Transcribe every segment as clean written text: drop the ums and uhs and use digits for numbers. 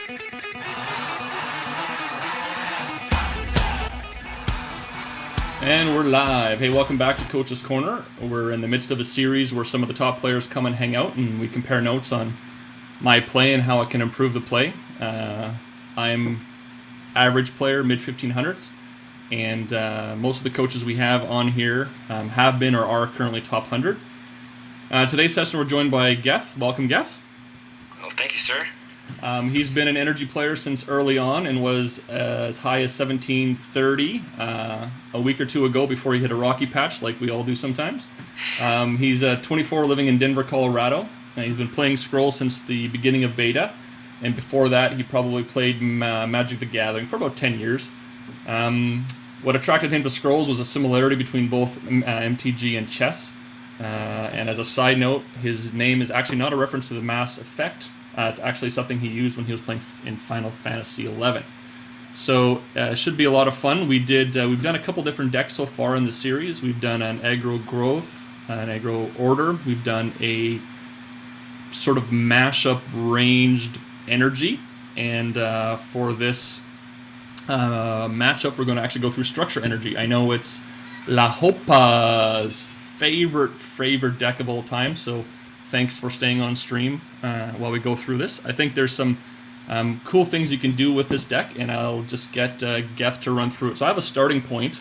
And we're live. Hey, welcome back to Coach's Corner. We're in the midst of a series where some of the top players come and hang out, and we compare notes on my play and how it can improve the play. I'm average player, mid-1500s, and most of the coaches we have on here have been or are currently top 100. Today's session we're joined by Geth. Welcome, Geth. Oh, thank you, sir. He's been an energy player since early on and was as high as 1730 a week or two ago before he hit a rocky patch like we all do sometimes. He's 24, living in Denver, Colorado. And he's been playing Scroll since the beginning of beta, and before that he probably played Magic the Gathering for about 10 years. What attracted him to Scrolls was a similarity between both MTG and chess. And as a side note, his name is actually not a reference to the Mass Effect. It's actually something he used when he was playing in Final Fantasy XI. So it should be a lot of fun. We've done a couple different decks so far in the series. We've done an aggro growth, an aggro order. We've done a sort of mashup ranged energy. And for this matchup, we're going to actually go through structure energy. I know it's La Hopa's favorite deck of all time, so thanks for staying on stream while we go through this. I think there's some cool things you can do with this deck, and I'll just get Geth to run through it. So I have a starting point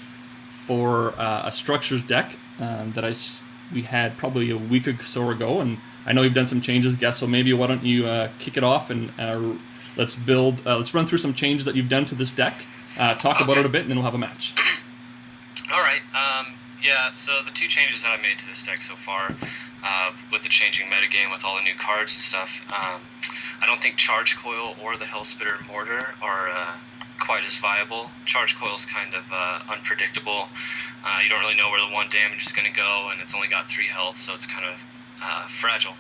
for a structures deck that we had probably a week or so ago, and I know you've done some changes, Geth, so maybe why don't you kick it off and let's run through some changes that you've done to this deck, talk about it a bit, and then we'll have a match. All right. Yeah, so the two changes that I made to this deck so far, with the changing metagame with all the new cards and stuff, I don't think Charge Coil or the Hellspitter Mortar are quite as viable. Charge Coil's kind of unpredictable. You don't really know where the one damage is going to go, and it's only got 3 health, so it's kind of fragile.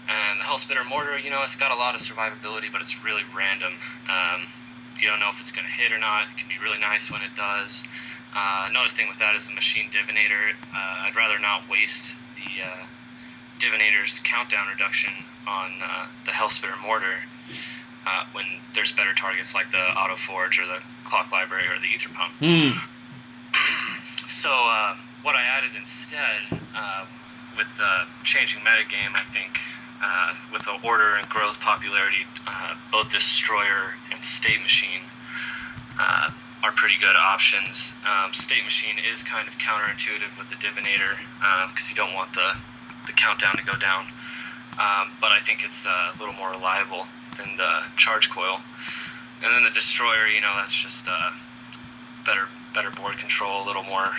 And the Hellspitter Mortar, it's got a lot of survivability, but it's really random. You don't know if it's going to hit or not. It can be really nice when it does. Another thing with that is the Machine Divinator. I'd rather not waste the Divinator's countdown reduction on the Hellspitter Mortar when there's better targets like the Auto Forge or the Clock Library or the Ether Pump. So what I added instead, with the changing metagame, I think with the Order and Growth popularity, both Destroyer and State Machine are pretty good options. State Machine is kind of counterintuitive with the Divinator because you don't want the countdown to go down. But I think it's a little more reliable than the Charge Coil. And then the Destroyer, that's just better board control, a little more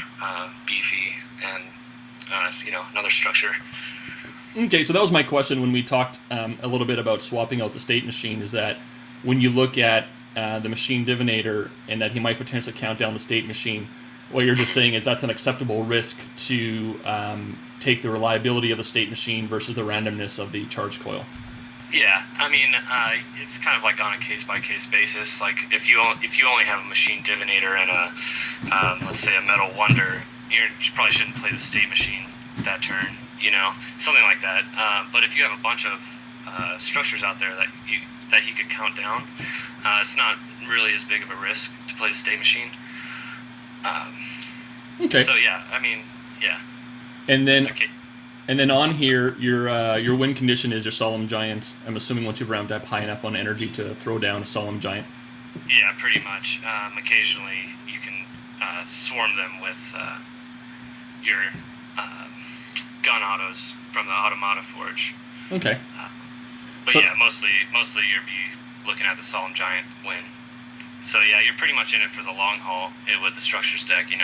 beefy, and another structure. Okay, so that was my question when we talked a little bit about swapping out the State Machine, is that when you look at the Machine Divinator and that he might potentially count down the State Machine, what you're just saying is that's an acceptable risk to take the reliability of the State Machine versus the randomness of the Charge Coil. Yeah, I mean, it's kind of like on a case-by-case basis. Like, if you only have a Machine Divinator and a, let's say, a Metal Wonder, you probably shouldn't play the State Machine that turn, something like that. But if you have a bunch of structures out there that he could count down, it's not really as big of a risk to play the State Machine. Okay. So yeah, I mean, yeah. And then on here, your win condition is your Solemn Giant. I'm assuming once you've ramped up high enough on energy to throw down a Solemn Giant. Yeah, pretty much. Occasionally you can swarm them with your gun autos from the Automata Forge. Okay. But yeah, mostly you'll be looking at the Solemn Giant win. So yeah, you're pretty much in it for the long haul with the structures deck. You're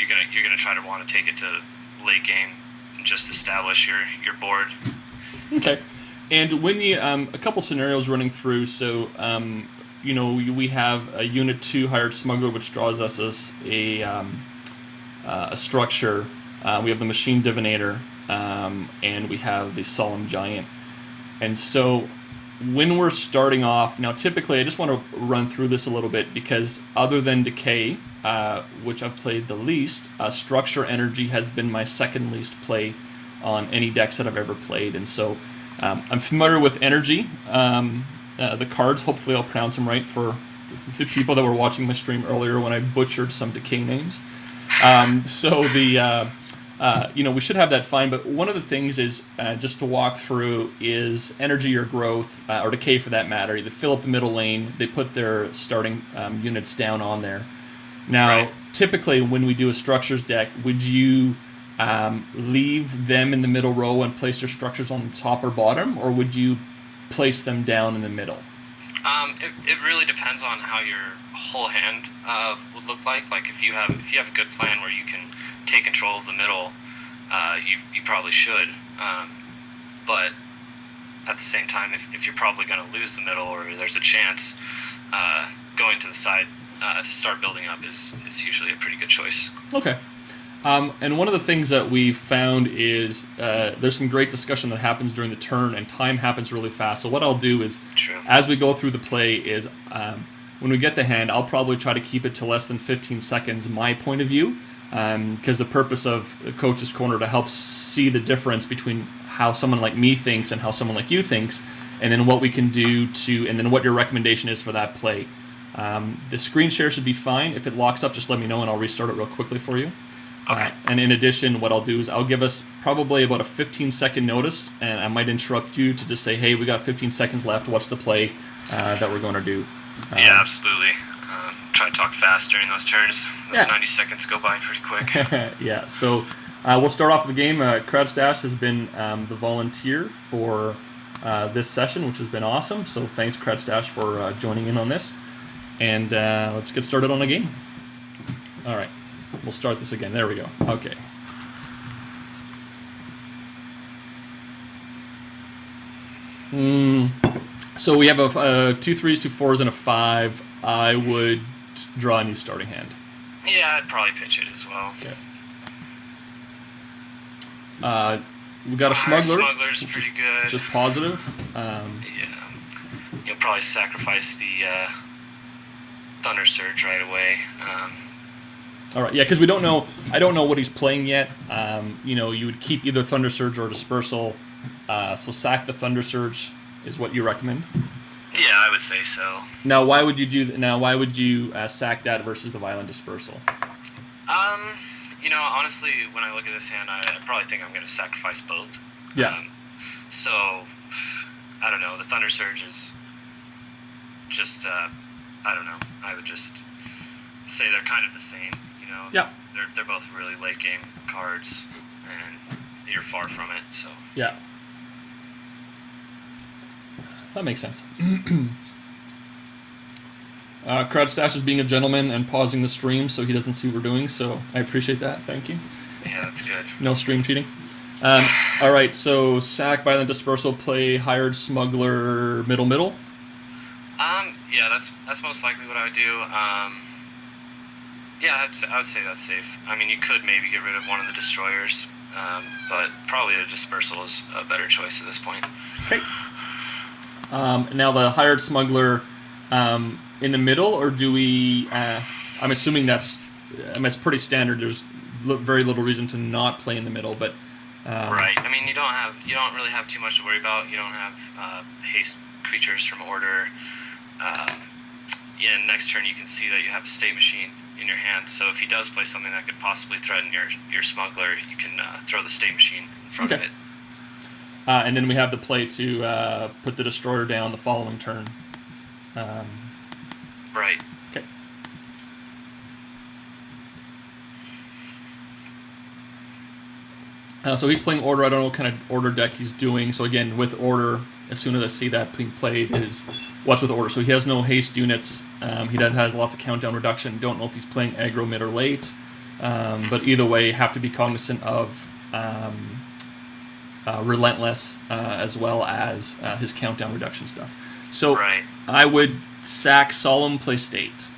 gonna try to want to take it to late game and just establish your board. Okay. And when you a couple scenarios running through, so we have a Unit 2 Hired Smuggler, which draws us as a structure. We have the Machine Divinator, and we have the Solemn Giant. And so when we're starting off, now typically I just want to run through this a little bit because other than Decay, which I've played the least, Structure Energy has been my second least play on any decks that I've ever played. And so I'm familiar with Energy, the cards. Hopefully I'll pronounce them right for the people that were watching my stream earlier when I butchered some decay names. We should have that fine, but one of the things is just to walk through is energy or growth, or decay for that matter. They fill up the middle lane, they put their starting units down on there. Now, typically when we do a structures deck, would you leave them in the middle row and place their structures on the top or bottom, or would you place them down in the middle? It really depends on how your whole hand would look like. Like if you have a good plan where you can take control of the middle, you probably should. But at the same time, if you're probably going to lose the middle, or there's a chance, going to the side to start building up is usually a pretty good choice. Okay. And one of the things that we found is there's some great discussion that happens during the turn, and time happens really fast. So what I'll do is, as we go through the play, is when we get the hand, I'll probably try to keep it to less than 15 seconds, my point of view, because the purpose of Coach's Corner to help see the difference between how someone like me thinks and how someone like you thinks, and then what we can do and then what your recommendation is for that play. The screen share should be fine. If it locks up, just let me know and I'll restart it real quickly for you. Okay. And in addition, what I'll do is I'll give us probably about a 15-second notice, and I might interrupt you to just say, hey, we got 15 seconds left. What's the play that we're going to do? Yeah, absolutely. Try to talk fast during those turns. Those 90 seconds go by pretty quick. Yeah, so we'll start off the game. Cradstache has been the volunteer for this session, which has been awesome. So thanks, Cradstache, for joining in on this. And let's get started on the game. All right. We'll start this again. There we go. Okay. So we have a 2 3s, 2 4s, and a 5. I would draw a new starting hand. Yeah, I'd probably pitch it as well. Okay. We got a smuggler. Smuggler's pretty good. Just positive. Yeah. You'll probably sacrifice the Thunder Surge right away. All right, yeah, because we don't know. I don't know what he's playing yet. You would keep either Thunder Surge or Dispersal. So sack the Thunder Surge is what you recommend. Yeah, I would say so. Now, why would you do? Now, why would you sack that versus the Violent Dispersal? Honestly, when I look at this hand, I probably think I'm going to sacrifice both. Yeah. So, I don't know. The Thunder Surge is just, I don't know. I would just say they're kind of the same. Yeah. They're both really late game cards, and you're far from it. So. Yeah. That makes sense. Cradstache is being a gentleman and pausing the stream so he doesn't see what we're doing, so I appreciate that. Thank you. Yeah, that's good. No stream cheating. All right, so sack, Violent Dispersal, play Hired Smuggler, middle. Yeah, that's most likely what I would do. Yeah, I would say that's safe. I mean, you could maybe get rid of one of the destroyers, but probably a Dispersal is a better choice at this point. Okay. Now the Hired Smuggler in the middle, or do we? I'm assuming it's pretty standard. There's very little reason to not play in the middle, but. Right. I mean, you don't really have too much to worry about. You don't have haste creatures from order. Next turn you can see that you have a State Machine in your hand. So if he does play something that could possibly threaten your smuggler, you can throw the State Machine in front of it. And then we have the play to put the Destroyer down the following turn. Right. Okay. So he's playing Order. I don't know what kind of Order deck he's doing. So again, with Order, as soon as I see that being played, is what's with Order. So he has no haste units. He has lots of countdown reduction. Don't know if he's playing aggro mid or late. But either way, have to be cognizant of Relentless as well as his countdown reduction stuff. So I would sack Solemn, play State.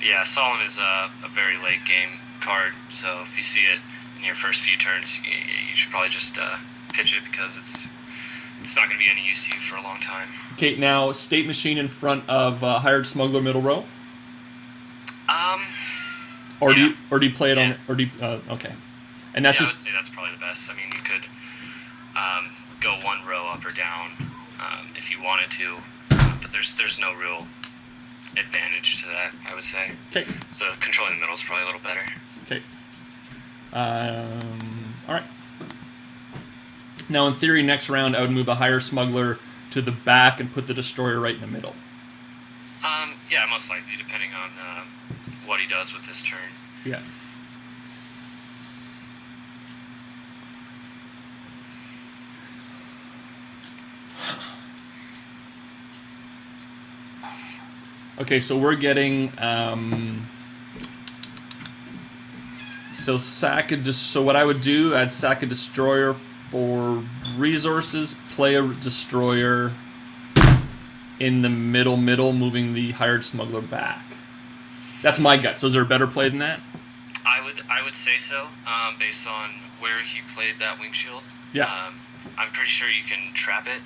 Yeah, Solemn is a very late game card. So if you see it in your first few turns, you should probably just pitch it because it's not going to be any use to you for a long time. Okay, now State Machine in front of Hired Smuggler middle row. Or do you play it on? Or do you, okay, and that's I would say that's probably the best. I mean, you could go one row up or down if you wanted to, but there's no real advantage to that, I would say. Okay. So controlling the middle is probably a little better. Okay. All right. Now, in theory, next round, I would move a higher smuggler to the back and put the destroyer right in the middle. Yeah, most likely, depending on what he does with this turn. Yeah. Okay, so we're getting so so what I would do, I'd sack a destroyer for resources, play a destroyer in the middle, moving the hired smuggler back. That's my guts. So is there a better play than that? I would say so, based on where he played that wing shield. Yeah. I'm pretty sure you can trap it,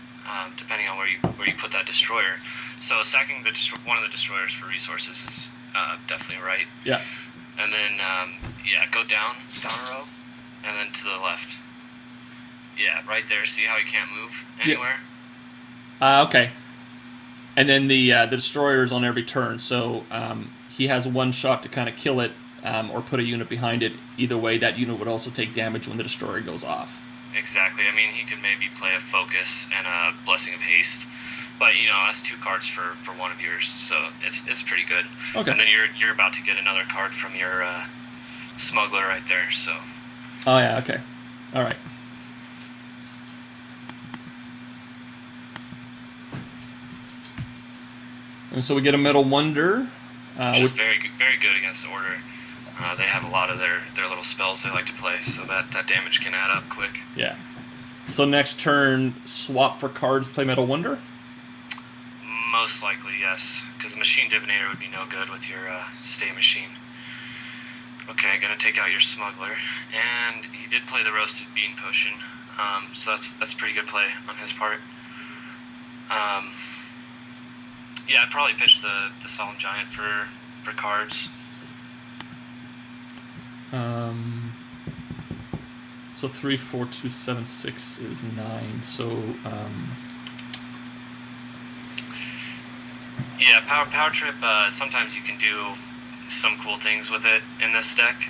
depending on where you put that destroyer. So sacking one of the destroyers for resources is definitely right. Yeah. And then go down a row, and then to the left. Yeah, right there. See how he can't move anywhere? Yeah. Okay. And then the destroyer is on every turn, so he has one shot to kind of kill it or put a unit behind it. Either way, that unit would also take damage when the destroyer goes off. Exactly. I mean, he could maybe play a focus and a blessing of haste, but that's 2 cards for one of yours, so it's pretty good. Okay. And then you're about to get another card from your smuggler right there. So. Oh yeah. Okay. All right. And so we get a Metal Wonder. Which is very good against the Order. They have a lot of their little spells they like to play, so that damage can add up quick. Yeah. So next turn, swap for cards, play Metal Wonder? Most likely, yes. Because the Machine Divinator would be no good with your Stay Machine. Okay, gonna take out your Smuggler. And he did play the Roasted Bean Potion, so that's a pretty good play on his part. Yeah, I'd probably pitch the Solemn Giant for cards. So 3, 4, 2, 7, 6 is 9. So yeah, Power Trip. Sometimes you can do some cool things with it in this deck.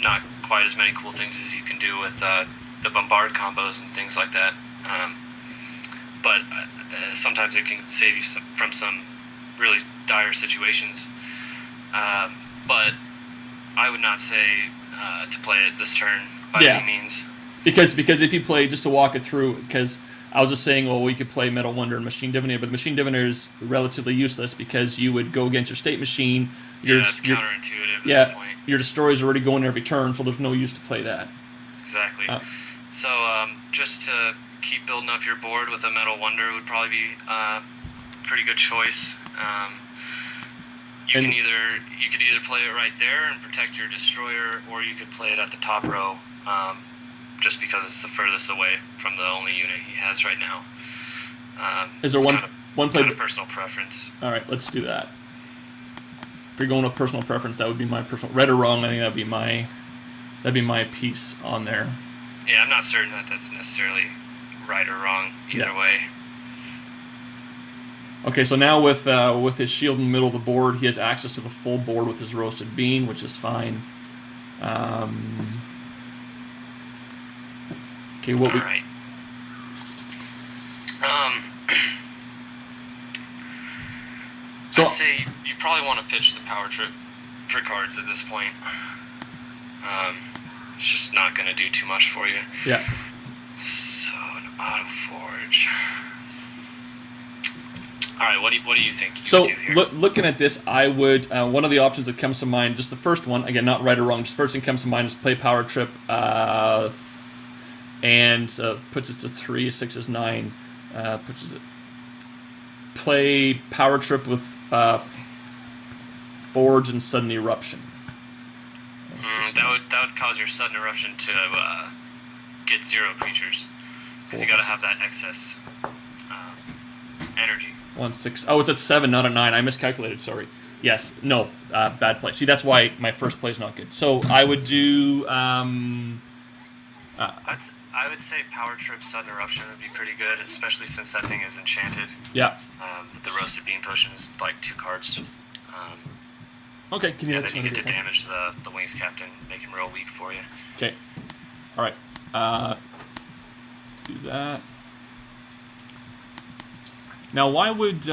Not quite as many cool things as you can do with the Bombard combos and things like that. But sometimes it can save you from some really dire situations. But I would not say to play it this turn by any means. Because if you play, just to walk it through, because I was just saying, well, we could play Metal Wonder and Machine Divinator, but the Machine Divinator is relatively useless because you would go against your State Machine. It's counterintuitive at this point. Your destroyer's already going every turn, so there's no use to play that. Exactly. So just to keep building up your board with a Metal Wonder would probably be a pretty good choice. You could either play it right there and protect your destroyer, or you could play it at the top row, just because it's the furthest away from the only unit he has right now. Is there one play? Kind of personal preference. All right, let's do that. If you're going with personal preference, that would be my personal. Right or wrong, I think that'd be my piece on there. Yeah, I'm not certain that that's necessarily right or wrong either way. Okay, so now with his shield in the middle of the board, he has access to the full board with his Roasted Bean, which is fine. Okay, All right. So I'd say you probably want to pitch the Power Trip for cards at this point. It's just not going to do too much for you. Yeah. So an Auto Forge. All right, what do you think you would do here? Looking at this, I would one of the options that comes to mind, just the first one, again, not right or wrong, just the first thing that comes to mind is play Power Trip, and puts it to 3, 6 is 9, puts it. Play Power Trip with Forge and Sudden Eruption. That would cause your Sudden Eruption to get 0 creatures, because you got to have that excess energy. 1, 6. Oh, it's at 7, not a 9. I miscalculated. Sorry. Yes. No. Bad play. See, that's why my first play is not good. So I would do. I'd I would say Power Trip Sudden Eruption would be pretty good, especially since that thing is enchanted. Yeah. With the Roasted Bean Potion is like 2 cards. Okay, can you and then you get to damage the Wings Captain, make him real weak for you. Okay. All right. Do that. Now, why would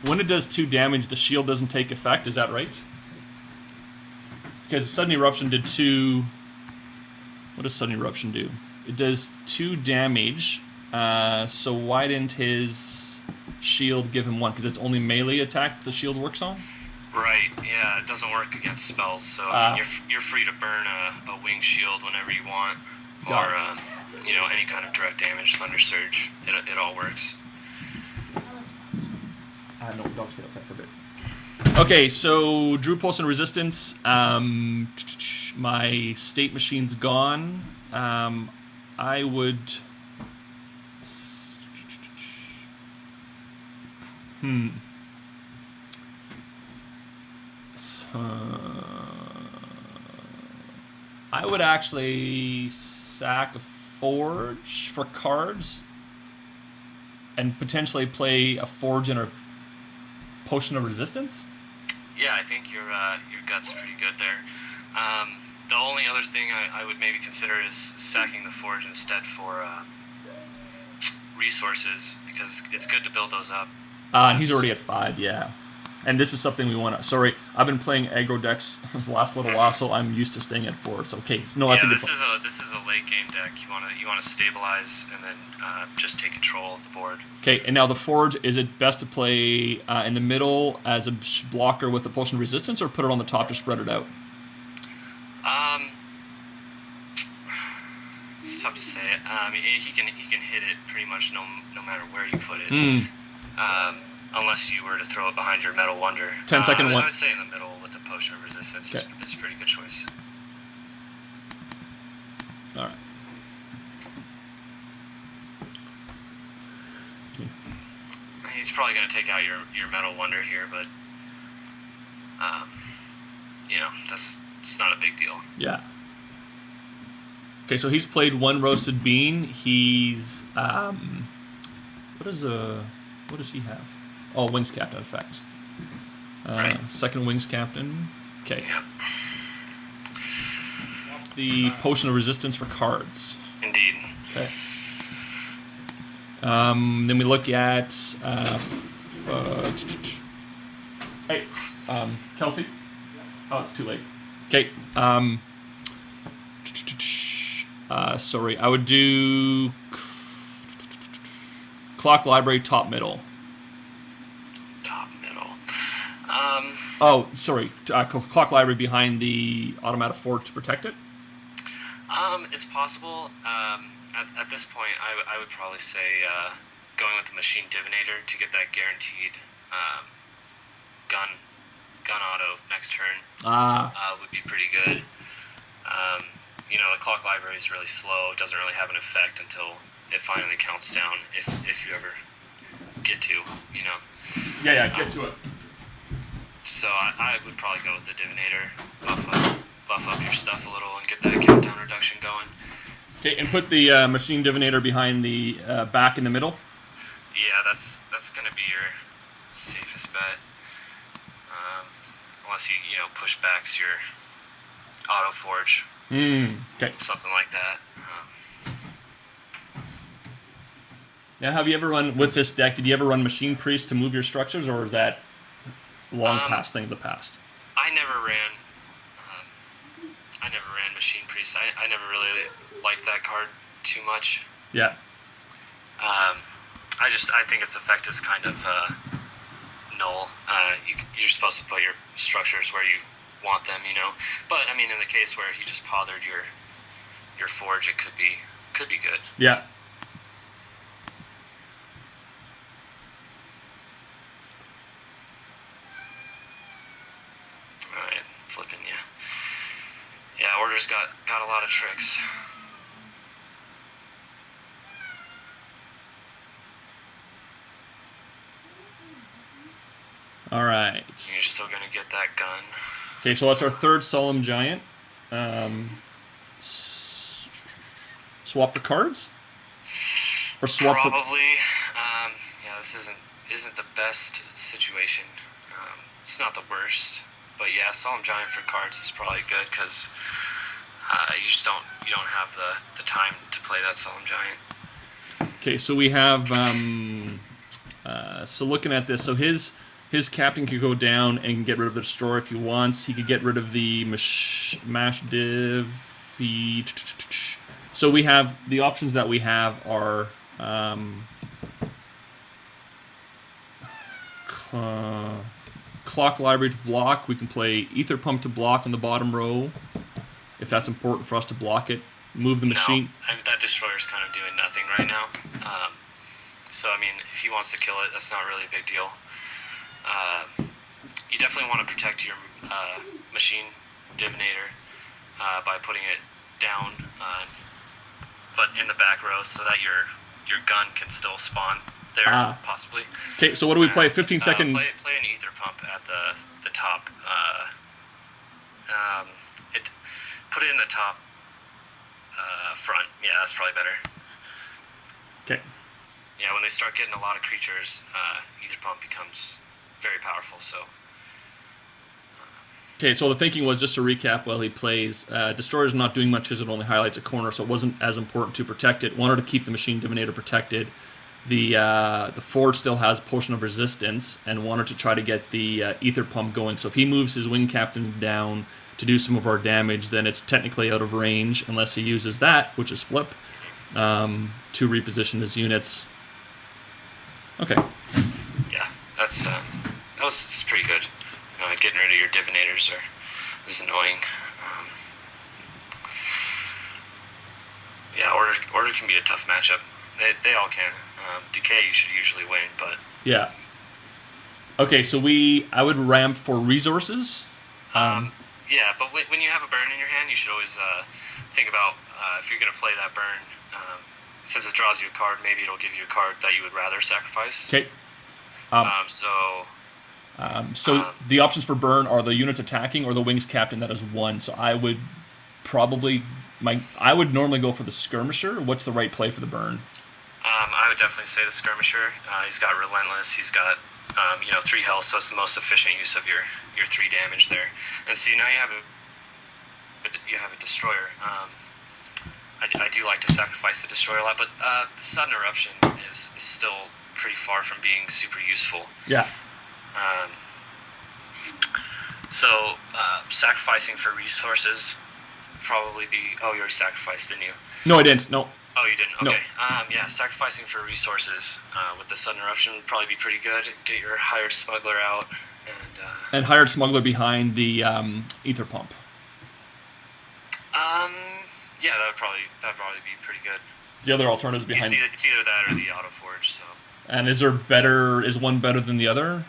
when it does 2 damage, the shield doesn't take effect? Is that right? Because Sudden Eruption did 2. What does Sudden Eruption do? It does 2 damage. So why didn't his shield give him 1? Because it's only melee attack the shield works on? Right, yeah, it doesn't work against spells, so you're free to burn a wing shield whenever you want, or any kind of direct damage, Thunder Surge. It all works. No, dog tails, I forbid. Okay, so Drew Pulse and Resistance. My state machine's gone. I would. I would actually sack a Forge for cards and potentially play a Forge and a Potion of Resistance. Yeah, I think your gut's pretty good there. The only other thing I would maybe consider is sacking the Forge instead for resources, because it's good to build those up. He's already at 5, yeah. And this is something we want to... Sorry, I've been playing aggro decks the last little while, so I'm used to staying at 4. So, okay, no, that's a good point. This is a late game deck. You want to stabilize and then just take control of the board. Okay, and now the Forge, is it best to play in the middle as a blocker with a Potion of Resistance, or put it on the top to spread it out? It's tough to say. He can hit it pretty much no matter where you put it. Unless you were to throw it behind your Metal Wonder. 10-second one. I would say in the middle with the Potion of Resistance is a pretty good choice. All right. He's probably going to take out your Metal Wonder here, but it's not a big deal. Yeah. Okay, so he's played 1 Roasted Bean. He's what does he have? Oh, Wings Captain effect. Right. Second Wings Captain. Okay. Yep. The Potion of Resistance for cards. Indeed. Okay. Then we look at hey, Kelsey. Oh, it's too late. Okay. Sorry, I would do Clock Library top middle. Oh, sorry. Clock Library behind the Automatic Forge to protect it? It's possible. At this point, I would probably say going with the Machine Divinator to get that guaranteed gun auto next turn would be pretty good. The Clock Library is really slow. It doesn't really have an effect until it finally counts down, if you ever get to, Yeah, get to it. So I would probably go with the Divinator, buff up your stuff a little and get that countdown reduction going. Okay, and put the Machine Divinator behind the back in the middle. Yeah, that's going to be your safest bet. Unless you push backs your Auto Forge. Okay. Something like that. Now, have you ever run, with this deck, did you ever run Machine Priest to move your structures, or is that long past thing of the past? I never ran Machine Priest. I never really liked that card too much. Yeah. I think its effect is kind of null. You're supposed to put your structures where you want them, But in the case where he just bothered your Forge, it could be good. Yeah. Alright, flipping you. Yeah, Order's got a lot of tricks. All right. You're still gonna get that gun. Okay, so that's our third Solemn Giant. Swap the cards, or swap the. Probably. Yeah, this isn't the best situation. It's not the worst, but yeah, Solemn Giant for cards is probably good because you don't have the time to play that Solemn Giant. Okay, so we have so looking at this, so his captain could go down and get rid of the destroyer if he wants. He could get rid of the mash div. So we have the options that we have are Clock Library to block. We can play Ether Pump to block on the bottom row if that's important for us to block it. Move the machine. No, that destroyer's kind of doing nothing right now. So I mean, if he wants to kill it, that's not really a big deal. You definitely want to protect your machine divinator by putting it down, but in the back row, so that your gun can still spawn there, possibly. Okay, so what do we play? 15 seconds. Play an Ether Pump at the top. Put it in the top front. Yeah, that's probably better. Okay. Yeah, when they start getting a lot of creatures, Ether Pump becomes very powerful. So. Okay, so the thinking was, just to recap while he plays, Destroyer's not doing much because it only highlights a corner, so it wasn't as important to protect it. Wanted to keep the Machine Divinator protected. The Forge still has Potion of Resistance, and wanted to try to get the Ether Pump going. So if he moves his Wing Captain down to do some of our damage, then it's technically out of range, unless he uses that, which is Flip, to reposition his units. Okay. Yeah, that was pretty good. Getting rid of your divinators is annoying. Yeah, order can be a tough matchup. They all can. Decay you should usually win, but yeah. Okay, so I would ramp for resources. Yeah, but when you have a burn in your hand, you should always think about if you're going to play that burn. Since it draws you a card, maybe it'll give you a card that you would rather sacrifice. Okay. So the options for burn are the units attacking or the Wings Captain that is 1. So I would normally go for the Skirmisher. What's the right play for the burn? I would definitely say the Skirmisher. He's got Relentless. He's got 3 health, so it's the most efficient use of your 3 damage there. And see, now you have a Destroyer. I do like to sacrifice the Destroyer a lot, but Sudden Eruption is still pretty far from being super useful. Yeah. So sacrificing for resources probably be. Oh, you already sacrificed, didn't you? No, I didn't. No. Oh, you didn't. Okay. No. Yeah, sacrificing for resources with the Sudden Eruption would probably be pretty good. Get your Hired Smuggler out and Hired Smuggler behind the Ether Pump. Yeah, that would probably be pretty good. The other alternatives behind. It's either that or the Auto Forge. So. And is one better than the other?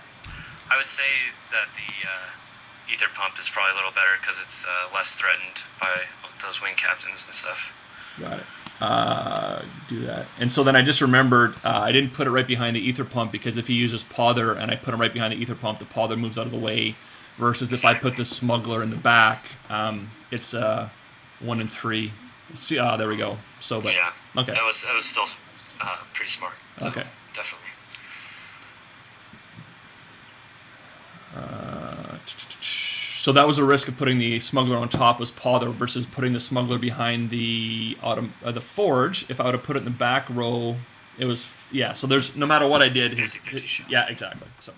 I would say that the Ether Pump is probably a little better because it's less threatened by those Wing Captains and stuff. Got it. Do that. And so then I just remembered I didn't put it right behind the Ether Pump because if he uses Pother and I put him right behind the Ether Pump, the Pother moves out of the way. Versus if I put the Smuggler in the back, it's 1 and 3. See, there we go. So, but yeah, okay. That was still pretty smart. Okay. Definitely. So that was a risk of putting the Smuggler on top was Pother versus putting the Smuggler behind the Forge. If I would have put it in the back row, it was So there's no matter what I did, yeah, exactly. So.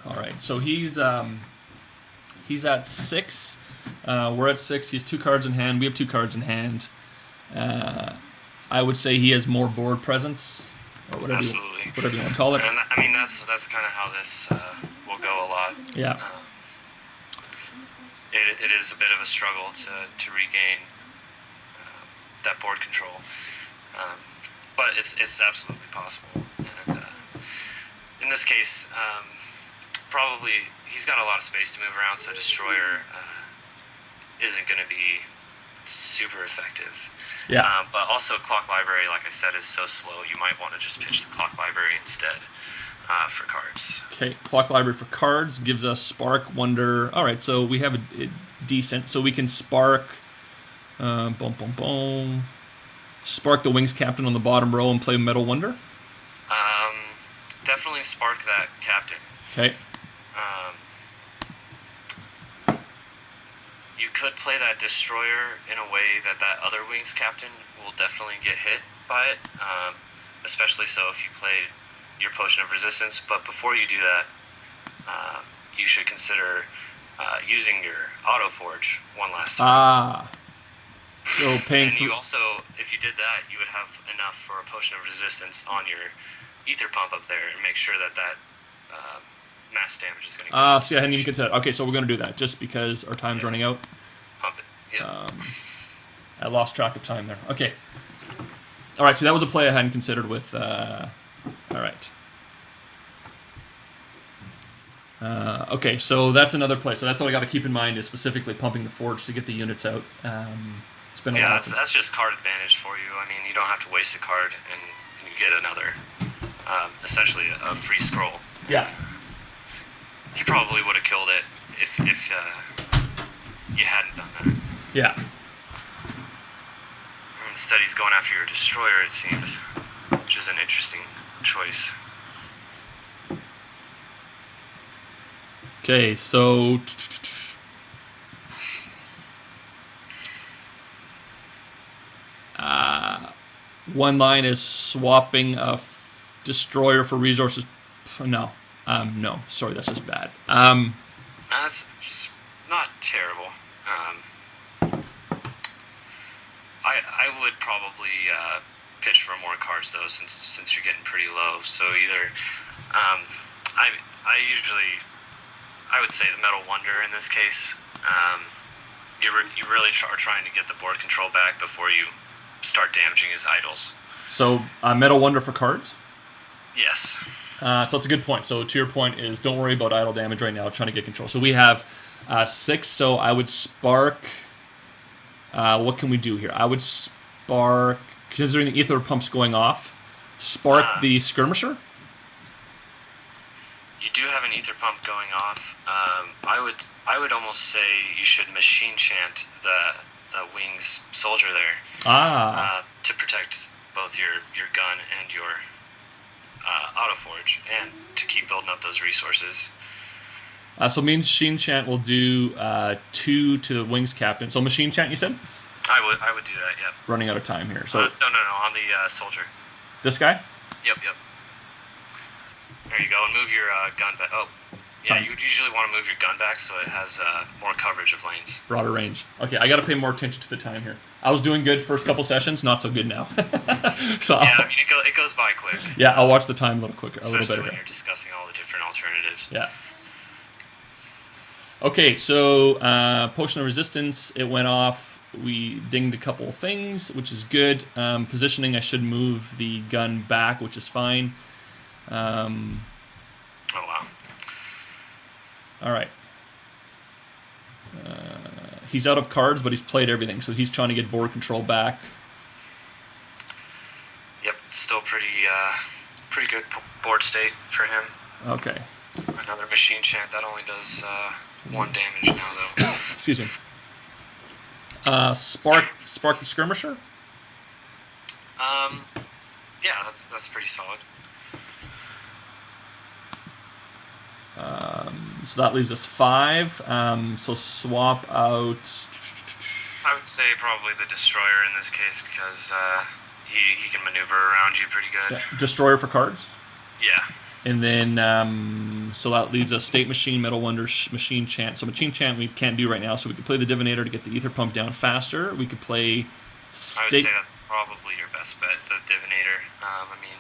All right, so he's at 6. We're at 6. He has 2 cards in hand. We have 2 cards in hand. I would say he has more board presence, or whatever you want to call it. And I mean that's kind of how this will go a lot. Yeah. It is a bit of a struggle to regain that board control, but it's absolutely possible. And in this case, probably he's got a lot of space to move around, so Destroyer isn't going to be super effective. Yeah. But also Clock Library, like I said, is so slow. You might want to just pitch the Clock Library instead. for cards. Okay, clock library for cards gives us Spark, Wonder. All right, so we have a decent. So we can Spark, Spark the Wings Captain on the bottom row and play Metal Wonder. Definitely spark that captain. Okay. You could play that destroyer in a way that other Wings Captain will definitely get hit by it, especially so if you play your Potion of Resistance. But before you do that, you should consider using your Auto Forge one last time. So paying. And you also, if you did that, you would have enough for a Potion of Resistance on your Ether Pump up there and make sure that mass damage is going to go. See, I hadn't even considered. Okay, so we're going to do that just because our time's running out. Pump it. Yeah. I lost track of time there. Okay. All right, so that was a play I hadn't considered with... all right. Okay, so that's another play. So that's what I got to keep in mind is specifically pumping the Forge to get the units out. It's been a while since... that's just card advantage for you. I mean, you don't have to waste a card and you get another, essentially a free scroll. Yeah. He probably would have killed it if you hadn't done that. Yeah. Instead, he's going after your destroyer, it seems, which is an interesting choice. Okay, so... one line is swapping a destroyer for resources. No. No, sorry, that's just bad. That's just not terrible. I would probably pitch for more cards though, since you're getting pretty low. So either I would say the Metal Wonder in this case. You really are trying to get the board control back before you start damaging his idols. So Metal Wonder for cards. Yes. So it's a good point. So to your point is don't worry about idle damage right now, trying to get control. So we have 6, so I would spark... what can we do here? I would spark, considering the Ether Pump's going off, spark the Skirmisher? You do have an Ether Pump going off. I would almost say you should Machine Chant the Wings Soldier there. To protect both your gun and your Auto Forge, and to keep building up those resources. So Machine Chant will do 2 to the Wings Captain. So Machine Chant, you said? I would do that, yep. Running out of time here. So no, on the Soldier. This guy? Yep. There you go, and move your gun back. Oh, yeah, you would usually want to move your gun back so it has more coverage of lanes. Broader range. Okay, I got to pay more attention to the time here. I was doing good first couple sessions, not so good now. So yeah, I mean, it goes by quick. Yeah, I'll watch the time a little quicker, Especially a little better. when you're discussing all the different alternatives. Yeah. Okay, so Potion of Resistance, it went off. We dinged a couple of things, which is good. Positioning, I should move the gun back, which is fine. Oh, wow. All right. He's out of cards, but he's played everything, so he's trying to get board control back. Yep, still pretty good board state for him. Okay. Another Machine Chant, that only does 1 damage now, though. Excuse me. Spark the Skirmisher? Yeah, that's pretty solid. So that leaves us 5. So swap out... I would say probably the Destroyer in this case because he can maneuver around you pretty good. Yeah. Destroyer for cards? Yeah. And then, so that leaves us State Machine, Metal Wonder, Machine Chant. So Machine Chant we can't do right now, so we could play the Divinator to get the Ether Pump down faster. We could play I would say that's probably your best bet, the Divinator. I mean,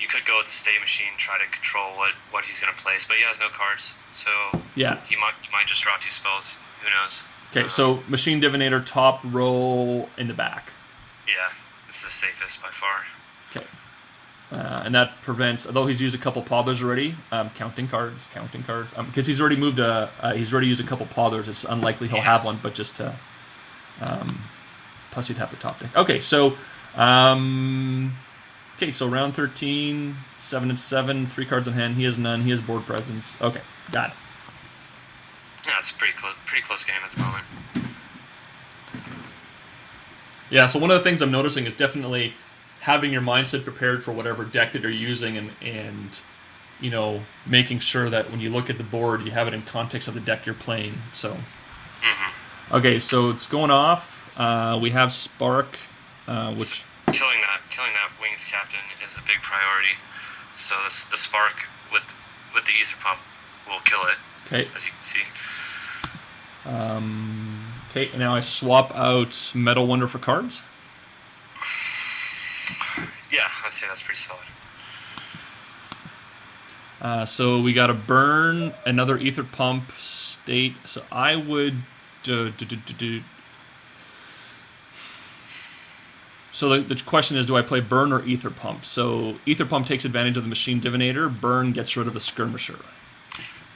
you could go with the State Machine, try to control what he's going to place, but he has no cards, so yeah, he might just draw 2 spells. Who knows? Okay, so Machine Divinator, top row in the back. Yeah, this is the safest by far. Okay. And that prevents, although he's used a couple Pothers already, counting cards, because he's already moved he's already used a couple Pothers. It's unlikely he'll have one, but just to, plus he'd have the top deck. Okay, so Okay, so round 13, 7 and 7, 3 cards in hand. He has none. He has board presence. Okay, got it. Yeah, it's a pretty close game at the moment. Yeah, so one of the things I'm noticing is definitely having your mindset prepared for whatever deck that you're using, and you know, making sure that when you look at the board, you have it in context of the deck you're playing. So, okay, so it's going off. We have Spark, which killing that Wings Captain is a big priority. So the Spark with the Ether Pump will kill it. Okay. As you can see. Okay, now I swap out Metal Wonder for cards. Yeah, I'd say that's pretty solid. So we got a burn, another Ether Pump state. So I would So the question is, do I play Burn or Ether Pump? So Ether Pump takes advantage of the Machine Divinator. Burn gets rid of the Skirmisher.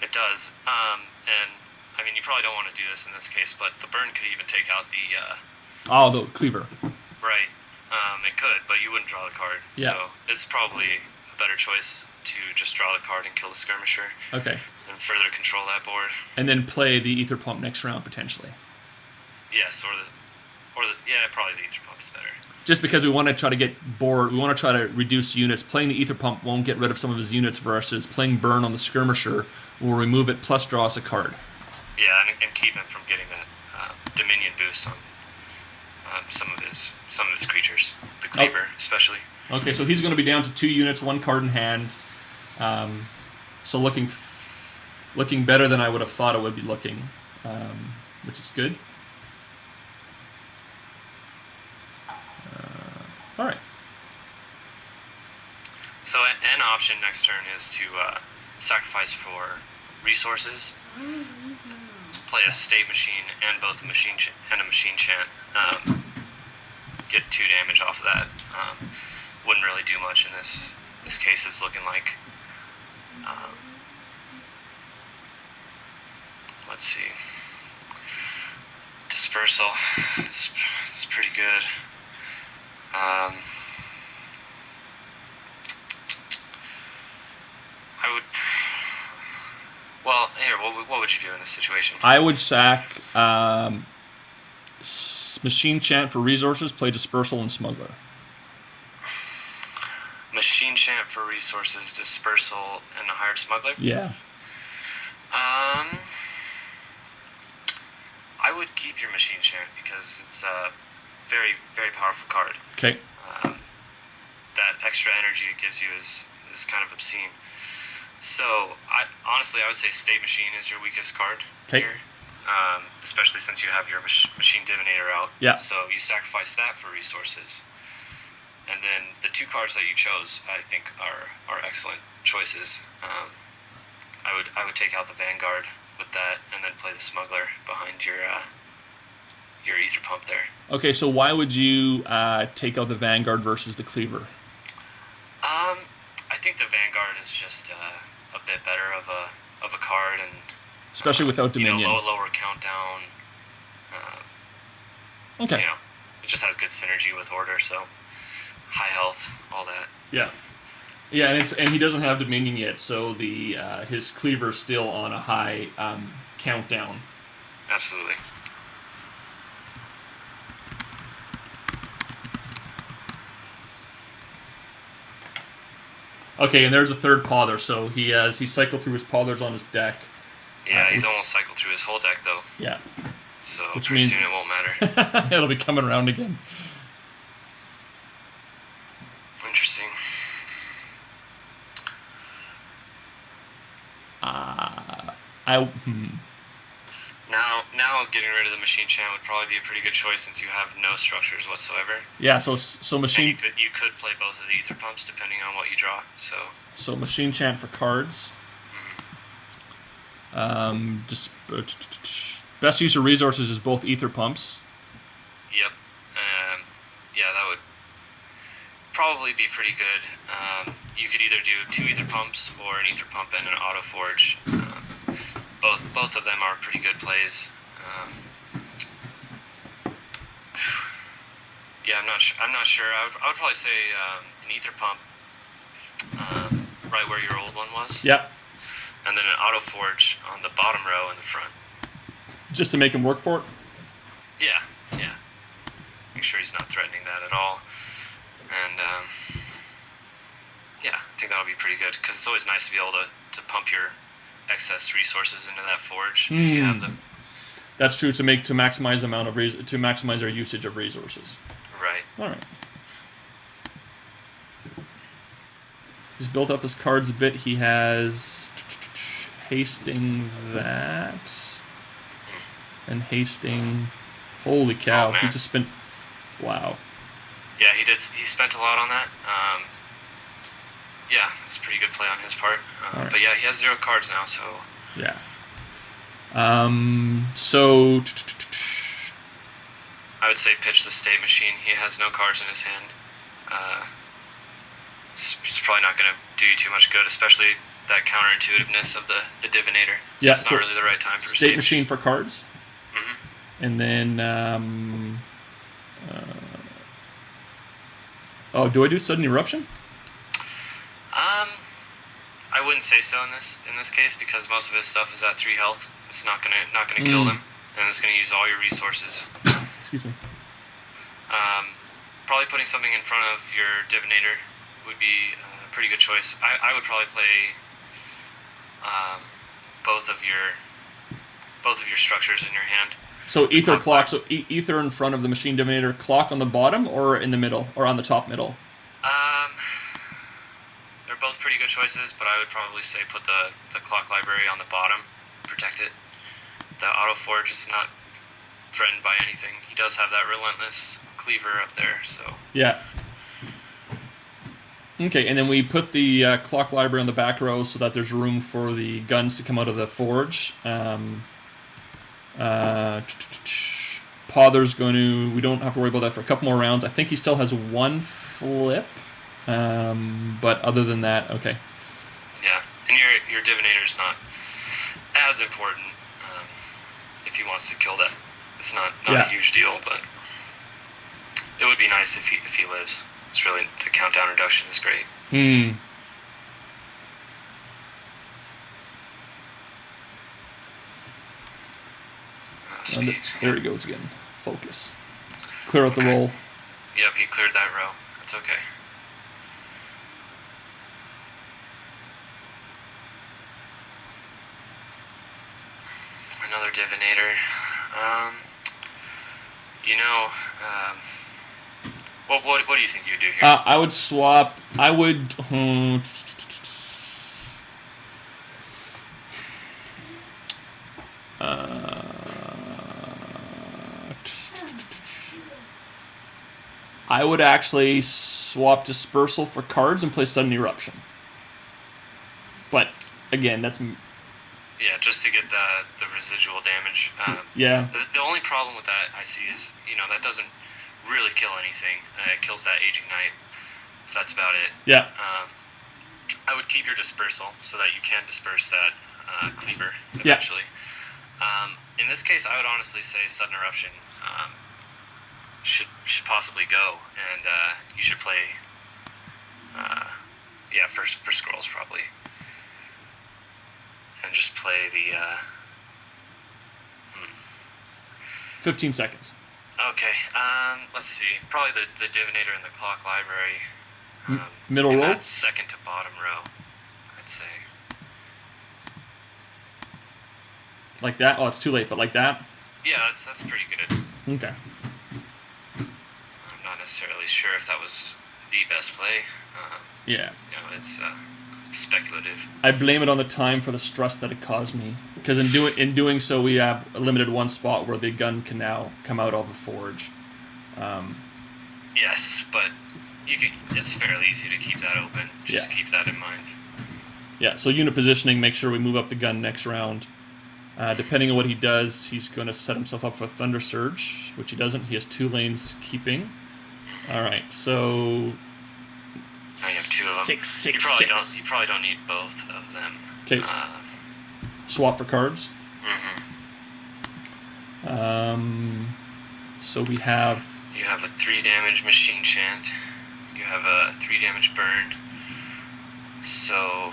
It does. And I mean, you probably don't want to do this in this case, but the Burn could even take out the Cleaver. Right. It could, but you wouldn't draw the card. Yeah. So it's probably a better choice to just draw the card and kill the Skirmisher. Okay. And further control that board. And then play the Ether Pump next round, potentially. Yes, probably the Ether Pump is better. Just because we want to try to get bored, we want to try to reduce units. Playing the Ether Pump won't get rid of some of his units versus playing Burn on the Skirmisher will remove it plus draw us a card. Yeah, and keep him from getting that Dominion boost on some of his creatures, the Cleaver especially. Okay, so he's going to be down to 2 units, 1 card in hand. So looking better than I would have thought it would be looking, which is good. All right. So an option next turn is to sacrifice for resources, play a state machine and both a machine and a machine chant. Get 2 damage off of that. Wouldn't really do much in this case. It's looking like. Let's see. Dispersal. It's pretty good. I would. Well, here, what would you do in this situation? I would sack Machine Chant for resources, play Dispersal and Smuggler. Machine Chant for resources, Dispersal, and a hired Smuggler? Yeah. I would keep your Machine Chant because it's a very, very powerful card. Okay. That extra energy it gives you is kind of obscene. So, honestly, I would say State Machine is your weakest card here. Especially since you have your Machine Divinator out. Yeah. So you sacrifice that for resources. And then the 2 cards that you chose, I think, are excellent choices. I would take out the Vanguard with that, and then play the Smuggler behind your Ether Pump there. Okay, so why would you take out the Vanguard versus the Cleaver? I think the Vanguard is just a bit better of a card, and especially without Dominion. Lower countdown. Okay. It just has good synergy with Order, so high health, all that. Yeah. Yeah, and he doesn't have Dominion yet, so the his Cleaver's still on a high countdown. Absolutely. Okay, and there's a third Pother, so he cycled through his Pothers on his deck. Yeah, he's almost cycled through his whole deck, though. Yeah. So which pretty means soon it won't matter. It'll be coming around again. Interesting. Now getting rid of the Machine Chant would probably be a pretty good choice since you have no structures whatsoever. Yeah, so Machine... And you could play both of the Ether Pumps depending on what you draw, So Machine Chant for cards. Best use of resources is both Ether Pumps. Yep. Yeah, that would probably be pretty good. You could either do 2 Ether Pumps or an Ether Pump and an Auto Forge. Both of them are pretty good plays. Yeah, I'm not sure. I would probably say an ether pump, right where your old one was. Yep. And then an auto forge on the bottom row in the front. Just to make him work for it? Yeah. Make sure he's not threatening that at all. And, yeah, I think that'll be pretty good, because it's always nice to be able to pump your excess resources into that forge if you have them. That's true, to maximize the amount of to maximize our usage of resources. Right. All right. He's built up his cards a bit. He has hasting that and hasting. Holy cow! Oh, man. He just spent. Wow. Yeah, he did. He spent a lot on that. Yeah, that's a pretty good play on his part. Right. But yeah, he has 0 cards now, so. Yeah. So. I would say pitch the state machine. He has no cards in his hand. It's probably not going to do you too much good, especially that counterintuitiveness of the divinator. So Yeah, it's not really the right time for state machine for cards. Mm-hmm. And then. Do I do sudden eruption? I wouldn't say so in this case, because most of his stuff is at 3 health. It's not gonna kill them, and it's gonna use all your resources. Excuse me. Probably putting something in front of your divinator would be a pretty good choice. I would probably play both of your structures in your hand. So ether clock. So ether in front of the machine divinator, clock on the bottom or in the middle or on the top middle. They're both pretty good choices, but I would probably say put the clock library on the bottom, protect it. The auto forge is not threatened by anything. He does have that relentless cleaver up there, so. Yeah. Okay, and then we put the clock library on the back row so that there's room for the guns to come out of the forge. Pother's going to. We don't have to worry about that for a couple more rounds. I think he still has 1 flip. But other than that, okay. Yeah, and your divinator's not as important if he wants to kill that. It's not a huge deal, but it would be nice if he lives. It's really, the countdown reduction is great. Speed. There he goes again. Focus. Clear out the roll. Yep, he cleared that row. That's okay. Another divinator. What do you think you would do here? I would swap. I would. I would actually swap Dispersal for cards and play Sudden Eruption. But again, that's. Yeah, just to get the residual damage. Yeah. The only problem with that I see is, that doesn't really kill anything. It kills that Aging Knight. That's about it. Yeah. I would keep your Dispersal so that you can disperse that Cleaver eventually. Yeah. In this case, I would honestly say Sudden Eruption should possibly go, and you should play. For scrolls probably. And just play the 15 seconds. Okay, let's see. Probably the Divinator and the Clock Library. Middle row? That's second to bottom row, I'd say. Like that? Oh, it's too late, but like that? Yeah, that's pretty good. Okay. I'm not necessarily sure if that was the best play. Yeah. It's speculative. I blame it on the time for the stress that it caused me. Because in doing so, we have a limited one spot where the gun can now come out of the forge. Yes, but it's fairly easy to keep that open. Just keep that in mind. Yeah, so unit positioning, make sure we move up the gun next round. Depending on what he does, he's going to set himself up for Thunder Surge, which he doesn't. He has 2 lanes keeping. All right, so... Now you have 2 of them. 6. You probably don't need both of them. Okay. Swap for cards. Mm-hmm. So we have... You have a 3 damage Machine Chant. You you have a 3 damage burn. So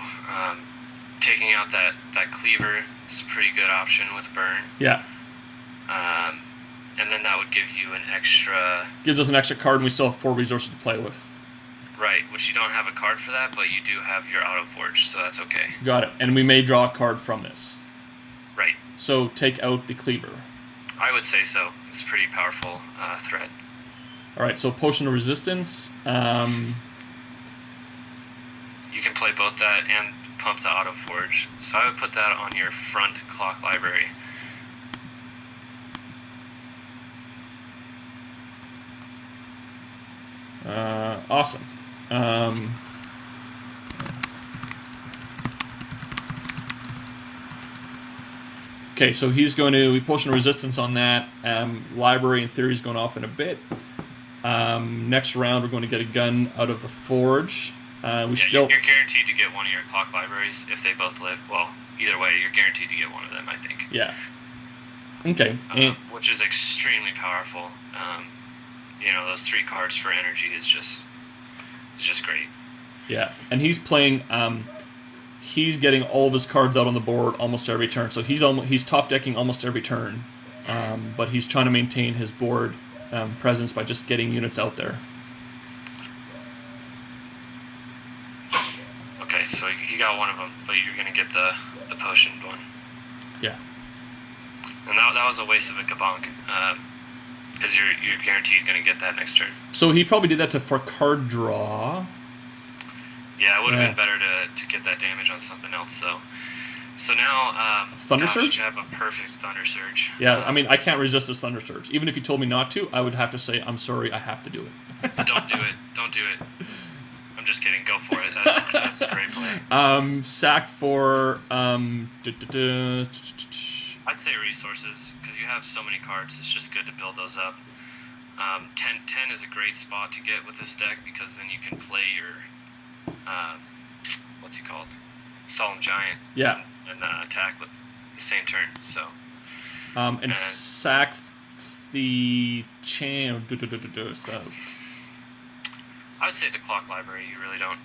taking out that cleaver is a pretty good option with burn. Yeah. And then that would give you an extra... Gives us an extra card, and we still have 4 resources to play with. Right, which you don't have a card for that, but you do have your Auto Forge, so that's okay. Got it. And we may draw a card from this. Right. So take out the cleaver. I would say so. It's a pretty powerful threat. All right, so Potion of Resistance. You can play both that and pump the Auto Forge. So I would put that on your front clock library. Awesome. Okay, so he's going to Potion of Resistance on that. Library, in theory, is going off in a bit. Next round, we're going to get a gun out of the Forge. You're guaranteed to get one of your clock libraries if they both live. Well, either way, you're guaranteed to get one of them, I think. Yeah. Okay. Which is extremely powerful. Those 3 cards for energy is just great. Yeah, and he's playing. He's getting all of his cards out on the board almost every turn. So he's top decking almost every turn, but he's trying to maintain his board presence by just getting units out there. Okay, so you got one of them, but you're gonna get the potioned one. Yeah. And that was a waste of a Gabank, because you're guaranteed gonna get that next turn. So he probably did that for card draw. Yeah, it would have been better to get that damage on something else, though. So now, Thunder Surge? You have a perfect Thunder Surge. Yeah, I mean, I can't resist this Thunder Surge. Even if you told me not to, I would have to say, I'm sorry, I have to do it. Don't do it. Don't do it. I'm just kidding. Go for it. That's a great play. Sack for... I'd say resources, because you have so many cards. It's just good to build those up. 10 is a great spot to get with this deck, because then you can play your... what's he called? Solemn Giant. Yeah. And attack with the same turn. So. And sack the champ. So. I'd say the clock library. You really don't.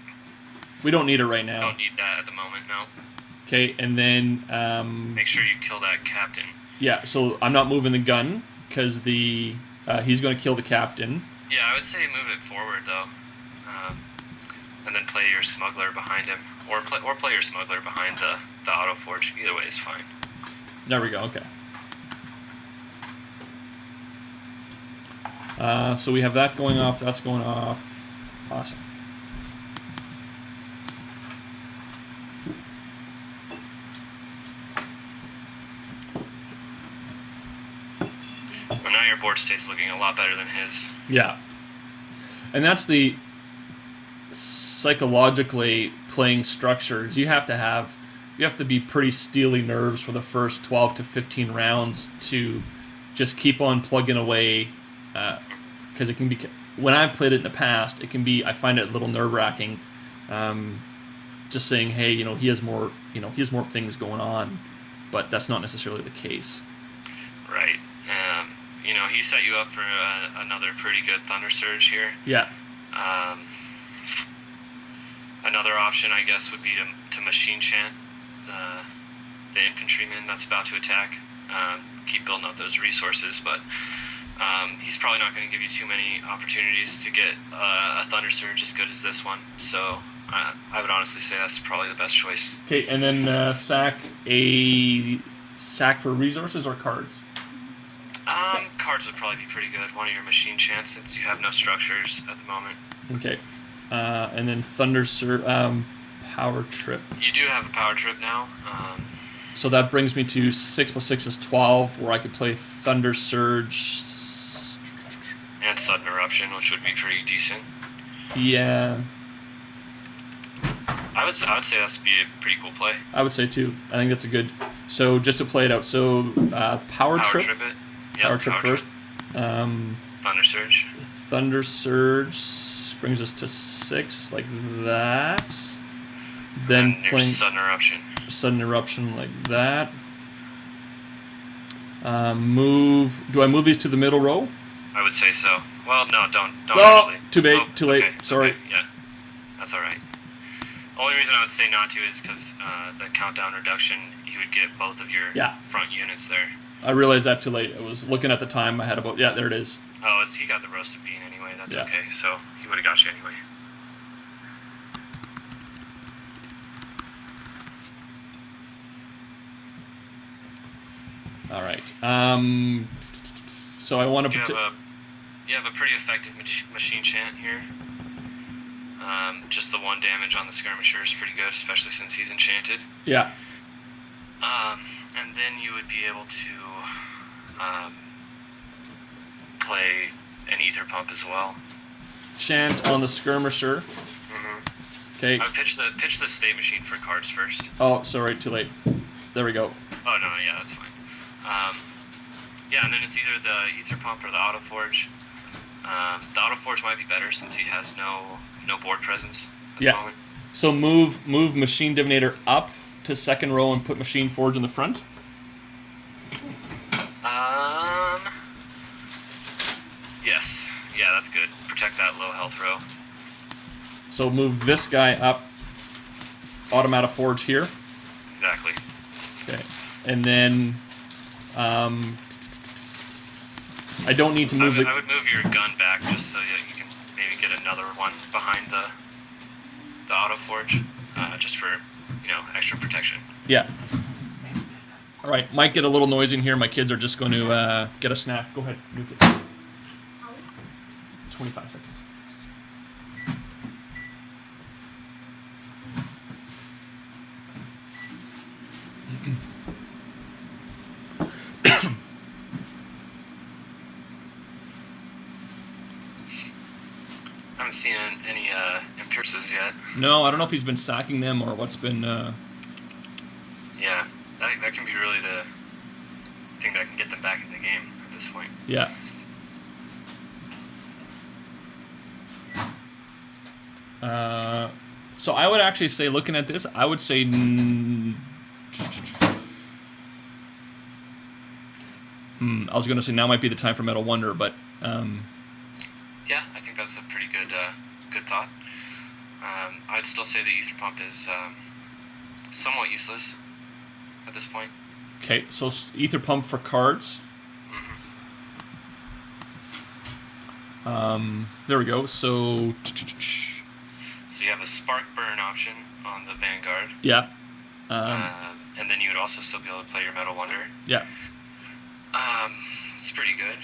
We don't need it right now. Don't need that at the moment. No. Okay, and then. Make sure you kill that captain. Yeah. So I'm not moving the gun because he's going to kill the captain. Yeah, I would say move it forward though. And then play your smuggler behind him, or play your smuggler behind the Auto Forge. Either way is fine. There we go. Okay. So we have that going off. That's going off. Awesome. Well, now your board state's looking a lot better than his. Yeah. And that's the psychologically playing structures. You have to be pretty steely nerves for the first 12 to 15 rounds to just keep on plugging away, because it can be, when I've played it in the past, it can be, I find it a little nerve-wracking, just saying, hey, he has more things going on, but that's not necessarily the case. Right. He set you up for another pretty good Thunder Surge here. Yeah. Another option, I guess, would be to machine chant the infantryman that's about to attack. Keep building up those resources, but he's probably not going to give you too many opportunities to get a Thunder Surge as good as this one. So I would honestly say that's probably the best choice. Okay, and then sack for resources or cards? Cards would probably be pretty good. One of your machine chants, since you have no structures at the moment. Okay. And then Thunder Surge, Power Trip. You do have a Power Trip now. So that brings me to 6 + 6 is 12, where I could play Thunder Surge. And Sudden Eruption, which would be pretty decent. Yeah. I would say that's be a pretty cool play. I would say too. I think that's a good. So just to play it out. So Power Trip. Trip it. Yep, Power Trip first. Thunder Surge. Thunder Surge brings us to 6 like that. Then and playing Sudden Eruption. Sudden Eruption like that. Do I move these to the middle row? I would say so. Well, no, don't Oh, actually. too late, Oh, too it's late. okay, it's Sorry. okay, yeah, that's all right. Only reason I would say not to is because the countdown reduction, you would get both of your Yeah. front units there. I realized that too late. I was looking at the time. I had about, yeah, there it is. Oh, he got the roasted bean anyway. That's Yeah. okay. So he would have got you anyway. All right. So I want to... You have a pretty effective machine chant here. Just the 1 damage on the skirmisher is pretty good, especially since he's enchanted. Yeah. And then you would be able to play an ether pump as well. Chant on the skirmisher. Okay. I would pitch the state machine for cards first. Oh, sorry, too late. There we go. Oh no, yeah, that's fine. Yeah, and then it's either the ether pump or the auto forge. The auto forge might be better since he has no board presence at the moment. So move machine divinator up to 2nd row and put machine forge in the front. Yes. Yeah, that's good. Protect that low health row. So move this guy up. Automata forge here. Exactly. Okay. And then I don't need to move I would move your gun back just so that you can maybe get another one behind the auto forge, just for extra protection. Yeah. All right. Might get a little noisy in here. My kids are just going to get a snack. Go ahead, nuke it. 25 seconds. I haven't seen any Impulses yet. No, I don't know if he's been sacking them or what's been... Yeah, that can be really the thing that can get them back in the game at this point. Yeah. So I would actually say, looking at this, I would say... I was going to say now might be the time for Metal Wonder, but... Yeah, I think that's a pretty good thought. I'd still say the ether pump is somewhat useless at this point. Okay, so ether pump for cards. There we go. So you have a spark burn option on the Vanguard. Yeah. And then you would also still be able to play your Metal Wonder. Yeah. It's pretty good.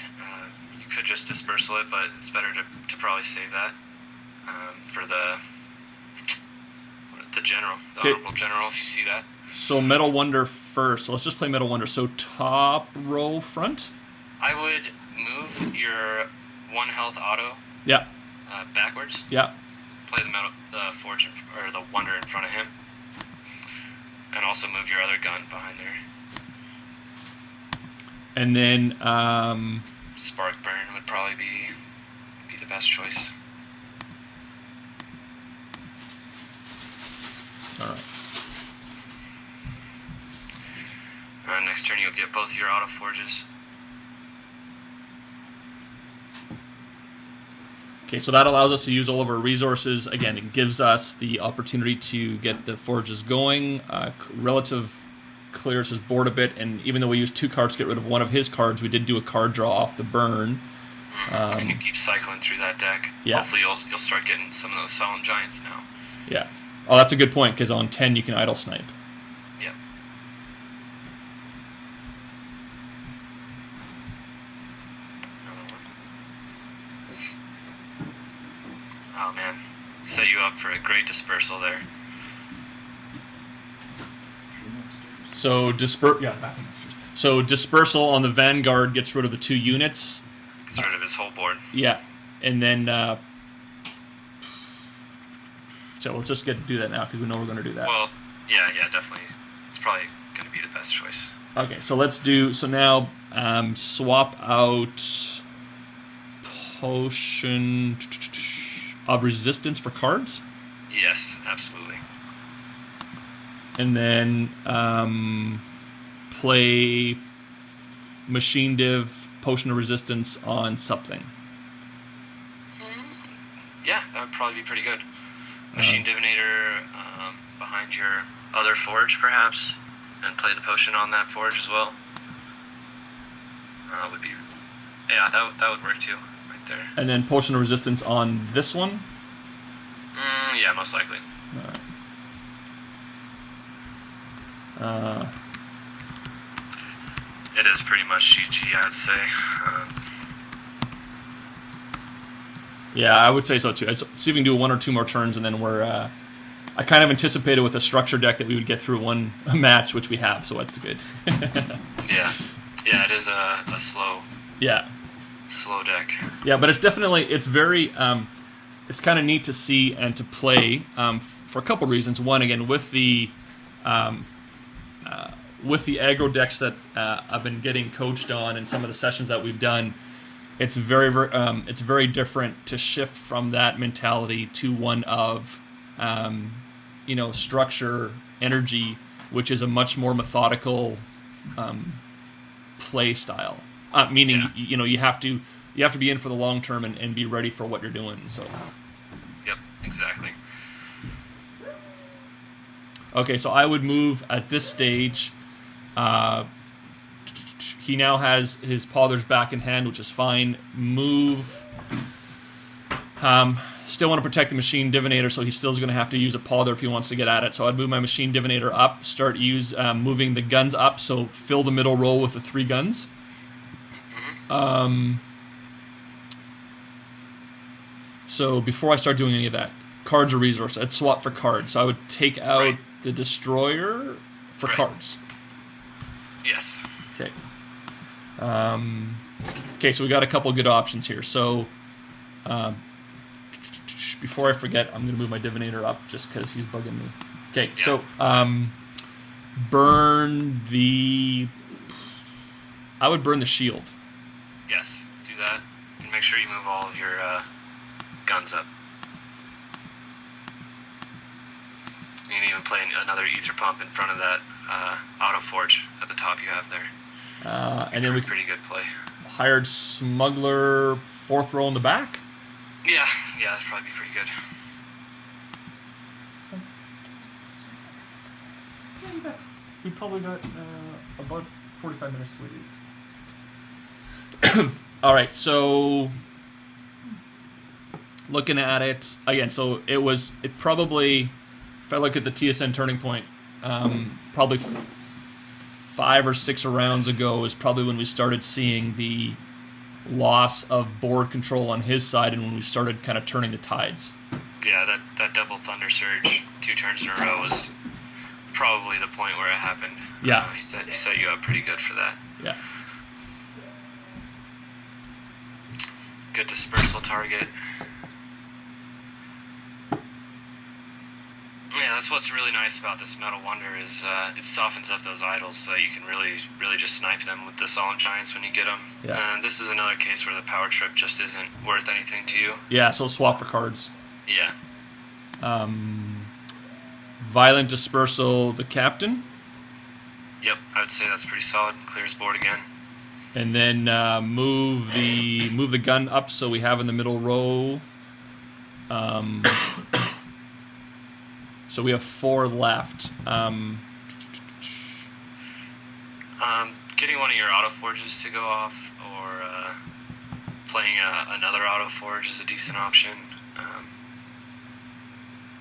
You could just dispersal it, but it's better to probably save that for the general, the honorable general, if you see that. So Metal Wonder first. So let's just play Metal Wonder. So top row front. I would move your 1 health auto. Yeah. Backwards. Yeah. Play the forge or the wonder in front of him, and also move your other gun behind there. And then Spark burn would probably be the best choice. all right. Next turn you'll get both your auto forges. Okay, so that allows us to use all of our resources. Again, it gives us the opportunity to get the forges going. Relative clears his board a bit, and even though we used 2 cards to get rid of one of his cards, we did do a card draw off the burn. And you keep cycling through that deck. Yeah. Hopefully you'll start getting some of those Solemn Giants now. Yeah. Oh, that's a good point, because on 10 you can idle snipe. Yep. Oh man, set you up for a great dispersal there. So dispersal on the Vanguard gets rid of the 2 units. Gets rid of his whole board. Yeah, and then so let's just do that now because we know we're going to do that. Well, yeah, definitely. It's probably going to be the best choice. Okay, so let's do so now. Swap out potion of resistance for cards. Yes, absolutely. And then play machine div potion of resistance on something. Yeah, that would probably be pretty good. Machine Divinator behind your other forge, perhaps, and play the potion on that forge as well. Would be, yeah, that would work too, right there. And then potion of resistance on this one? Yeah, most likely. Alright. It is pretty much GG, I would say. Yeah, I would say so too. See if we can do 1 or 2 more turns, and then we're. I kind of anticipated with a structure deck that we would get through one match, which we have, so that's good. Yeah, it is a slow. Yeah. Slow deck. Yeah, but it's definitely it's very. It's kind of neat to see and to play for a couple reasons. One, again, with the aggro decks that I've been getting coached on and some of the sessions that we've done. It's very different to shift from that mentality to one of, structure, energy, which is a much more methodical play style. Meaning, you have to be in for the long term and be ready for what you're doing. So. Yep, exactly. Okay, so I would move at this stage. He now has his Pother's back in hand, which is fine. Move. Still want to protect the Machine Divinator, so he still is going to have to use a Pother if he wants to get at it. So I'd move my Machine Divinator up, start moving the guns up, so fill the middle row with the 3 guns. So before I start doing any of that, cards are resource. I'd swap for cards. So I would take out the Destroyer for cards. Yes. Okay. Okay, so we got a couple good options here. So, before I forget, I'm going to move my Divinator up just because he's bugging me. Okay, so burn the. I would burn the shield. Yes, do that, and make sure you move all of your guns up. You can even play another Ether Pump in front of that Auto Forge at the top you have there. And then we pretty good play. Hired Smuggler, 4th row in the back. Yeah, that'd probably be pretty good. We probably got about 45 minutes to leave. All right, so looking at it again, so it probably, if I look at the TSN turning point, probably 5 or 6 rounds ago is probably when we started seeing the loss of board control on his side and when we started kind of turning the tides. Yeah, that double Thunder Surge 2 turns in a row was probably the point where it happened. Yeah. He set you up pretty good for that. Yeah. Good dispersal target. Yeah, that's what's really nice about this Metal Wonder is it softens up those idols so that you can really just snipe them with the Solemn Giants when you get them. Yeah. And this is another case where the Power Trip just isn't worth anything to you. Yeah, so swap for cards. Yeah. Violent Dispersal, the Captain. Yep, I would say that's pretty solid. Clears board again. And then move the gun up so we have in the middle row. So we have 4 left. Getting one of your Auto Forges to go off, or playing another Auto Forge is a decent option.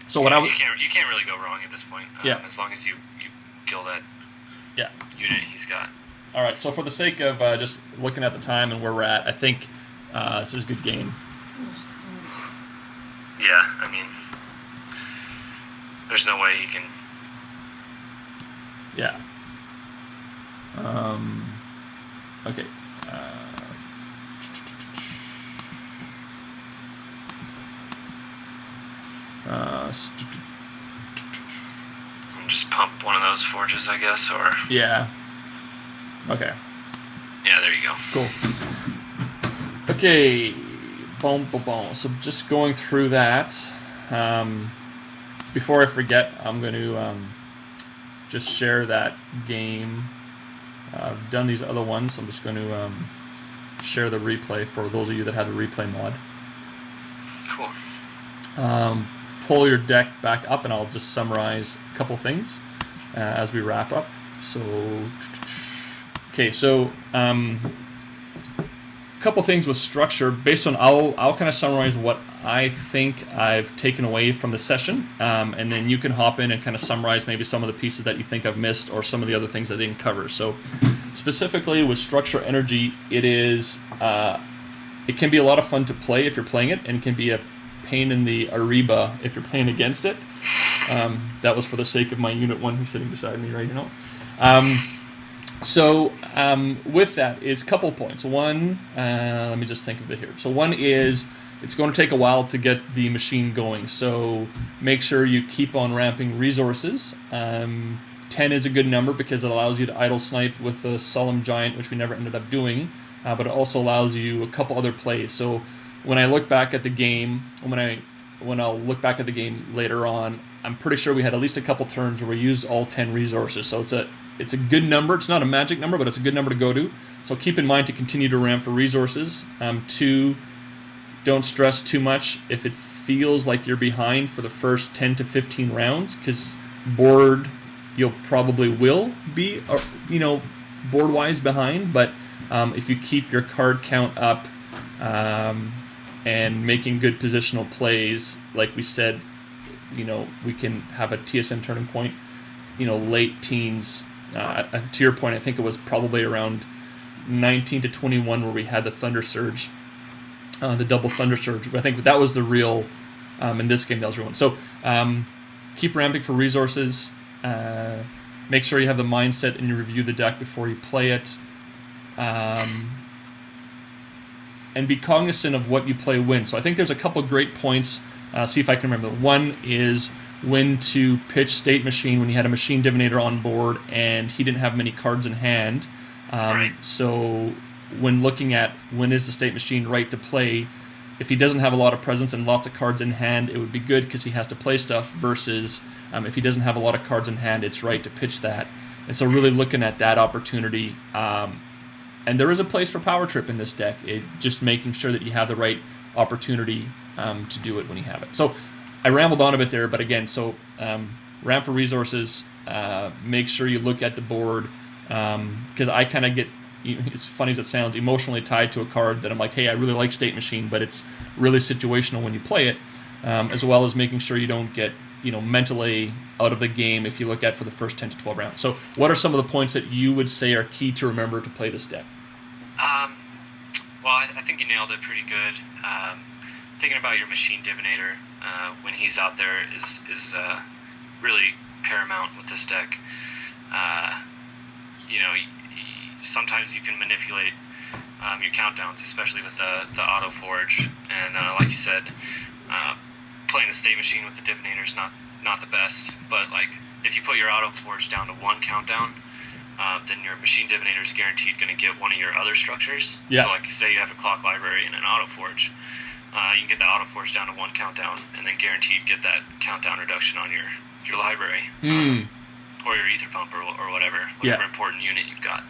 So what you can't really go wrong at this point. As long as you kill that unit he's got. All right. So for the sake of just looking at the time and where we're at, I think this is a good game. Yeah, I mean, there's no way he can. Yeah. Okay. Just pump one of those forges, I guess, or. Yeah. Okay. Yeah, there you go. Cool. Okay. Boom, boom, boom. So just going through that. Before I forget, I'm going to just share that game. I've done these other ones, so I'm just going to share the replay for those of you that have the replay mod. Cool. pull your deck back up, and I'll just summarize a couple things as we wrap up. So, okay, so a couple things with structure. Based on, I'll kind of summarize what I think I've taken away from the session, and then you can hop in and kind of summarize maybe some of the pieces that you think I've missed or some of the other things I didn't cover. So, specifically with structure energy, it can be a lot of fun to play if you're playing it, and it can be a pain in the Ariba if you're playing against it. That was for the sake of my Unit 1 who's sitting beside me right now. So with that is a couple points. One, let me just think of it here. So one is it's going to take a while to get the machine going. So make sure you keep on ramping resources. 10 is a good number because it allows you to idle snipe with the Solemn Giant, which we never ended up doing. But it also allows you a couple other plays. So when I look back at the game, when I'll look back at the game later on, I'm pretty sure we had at least a couple turns where we used all 10 resources. So it's a good number. It's not a magic number, but it's a good number to go to. So keep in mind to continue to ramp for resources. 2, don't stress too much if it feels like you're behind for the first 10 to 15 rounds, because board, you'll probably will be, board-wise behind. But if you keep your card count up and making good positional plays, like we said, we can have a TSM turning point, late teens. To your point, I think it was probably around 19 to 21 where we had the Thunder Surge, the double Thunder Surge. But I think that was the real, in this game, that was the real one. So keep ramping for resources. Make sure you have the mindset and you review the deck before you play it. And be cognizant of what you play when. So I think there's a couple great points. See if I can remember. One is when to pitch State Machine when you had a Machine Divinator on board and he didn't have many cards in hand. Right. So when looking at when is the State Machine right to play, if he doesn't have a lot of presence and lots of cards in hand, it would be good because he has to play stuff, versus if he doesn't have a lot of cards in hand, it's right to pitch that. And so really looking at that opportunity. And there is a place for Power Trip in this deck. Just making sure that you have the right opportunity to do it when you have it. So I rambled on a bit there, but again, so ramp for resources. Make sure you look at the board, because I kind of get, it's funny as it sounds, emotionally tied to a card that I'm like, hey, I really like State Machine, but it's really situational when you play it, as well as making sure you don't get mentally out of the game if you look at for the first 10 to 12 rounds. So what are some of the points that you would say are key to remember to play this deck? Well, I think you nailed it pretty good. Thinking about your Machine Divinator when he's out there is really paramount with this deck. Sometimes you can manipulate your countdowns, especially with the Auto Forge. And like you said, playing the State Machine with the Divinator is not the best. But like if you put your Auto Forge down to 1 countdown, then your Machine Divinator is guaranteed going to get one of your other structures. Yeah. So like say you have a Clock Library and an Auto Forge. You can get the Auto Forge down to 1 countdown, and then guaranteed get that countdown reduction on your library, or your Ether Pump, or whatever important unit you've got.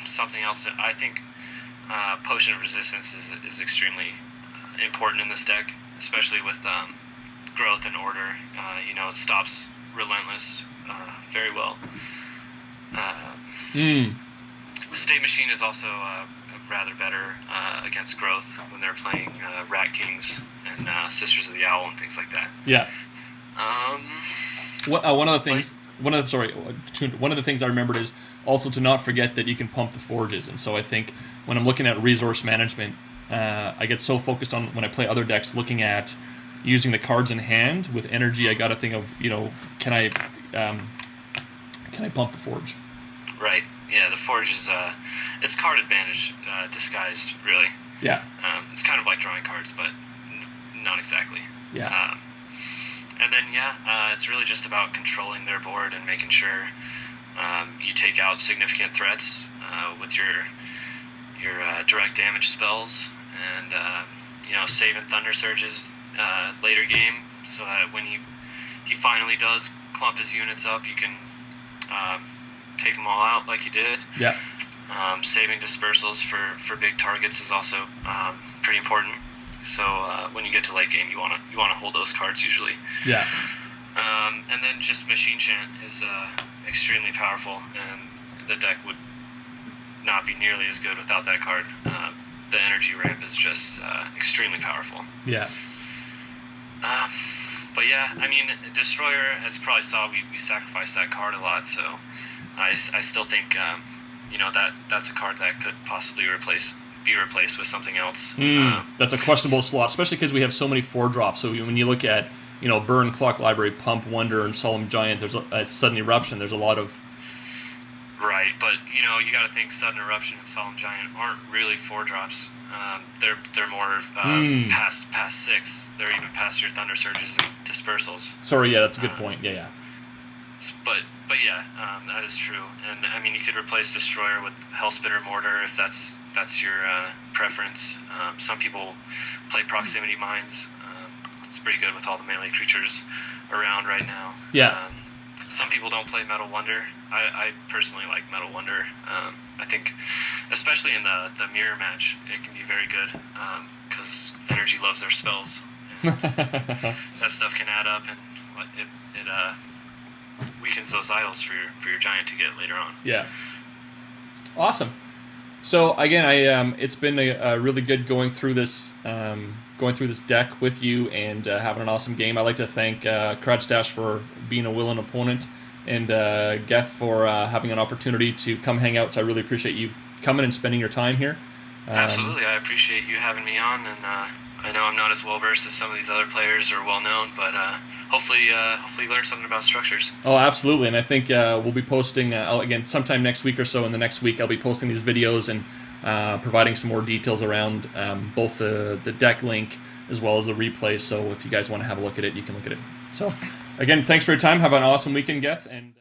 Something else that I think Potion of Resistance is extremely important in this deck, especially with Growth and Order. It stops Relentless very well. State Machine is also rather better against Growth when they're playing Rat Kings and Sisters of the Owl and things like that. Yeah. One of the things I remembered is also to not forget that you can pump the forges. And so I think when I'm looking at resource management, I get so focused on when I play other decks, looking at using the cards in hand with energy. I got to think of can I pump the forge? Right. Yeah, the Forge is it's card advantage disguised, really. Yeah. It's kind of like drawing cards, but not exactly. Yeah. And then it's really just about controlling their board and making sure you take out significant threats with your direct damage spells, and saving Thunder Surges later game, so that when he finally does clump his units up, you can take them all out like you did. Yeah. Saving dispersals for big targets is also pretty important. So when you get to late game, you want to hold those cards usually. Yeah. And then just Machine Chant is extremely powerful, and the deck would not be nearly as good without that card. The energy ramp is just extremely powerful. Yeah. But yeah, I mean, Destroyer, as you probably saw, we sacrificed that card a lot, so I still think that's a card that could possibly be replaced with something else. That's a questionable slot, especially because we have so many 4-drops. So when you look at Burn, Clock Library, Pump, Wonder, and Solemn Giant, there's a Sudden Eruption. There's a lot of... Right, but you got to think Sudden Eruption and Solemn Giant aren't really 4-drops. They're more past 6. They're even past your Thunder Surges and Dispersals. Sorry, yeah, that's a good point. Yeah. But yeah, that is true. And I mean, you could replace Destroyer with Hellspitter Mortar if that's your preference. Some people play Proximity Mines. It's pretty good with all the melee creatures around right now. Yeah. Some people don't play Metal Wonder. I personally like Metal Wonder. I think, especially in the mirror match, it can be very good because Energy loves their spells. And that stuff can add up, and it weakens those idols for your giant to get later on. Yeah. Awesome. So again, it's been a really good going through this deck with you and having an awesome game. I'd like to thank Cradstache for being a willing opponent, and Geth for having an opportunity to come hang out. So I really appreciate you coming and spending your time here. Absolutely, I appreciate you having me on, and I know I'm not as well versed as some of these other players or well known, but hopefully learn something about structures. Oh, absolutely, and I think we'll be posting again sometime next week or so. In the next week, I'll be posting these videos and providing some more details around both the deck link as well as the replay. So if you guys want to have a look at it, you can look at it. So again, thanks for your time. Have an awesome weekend, Geth, and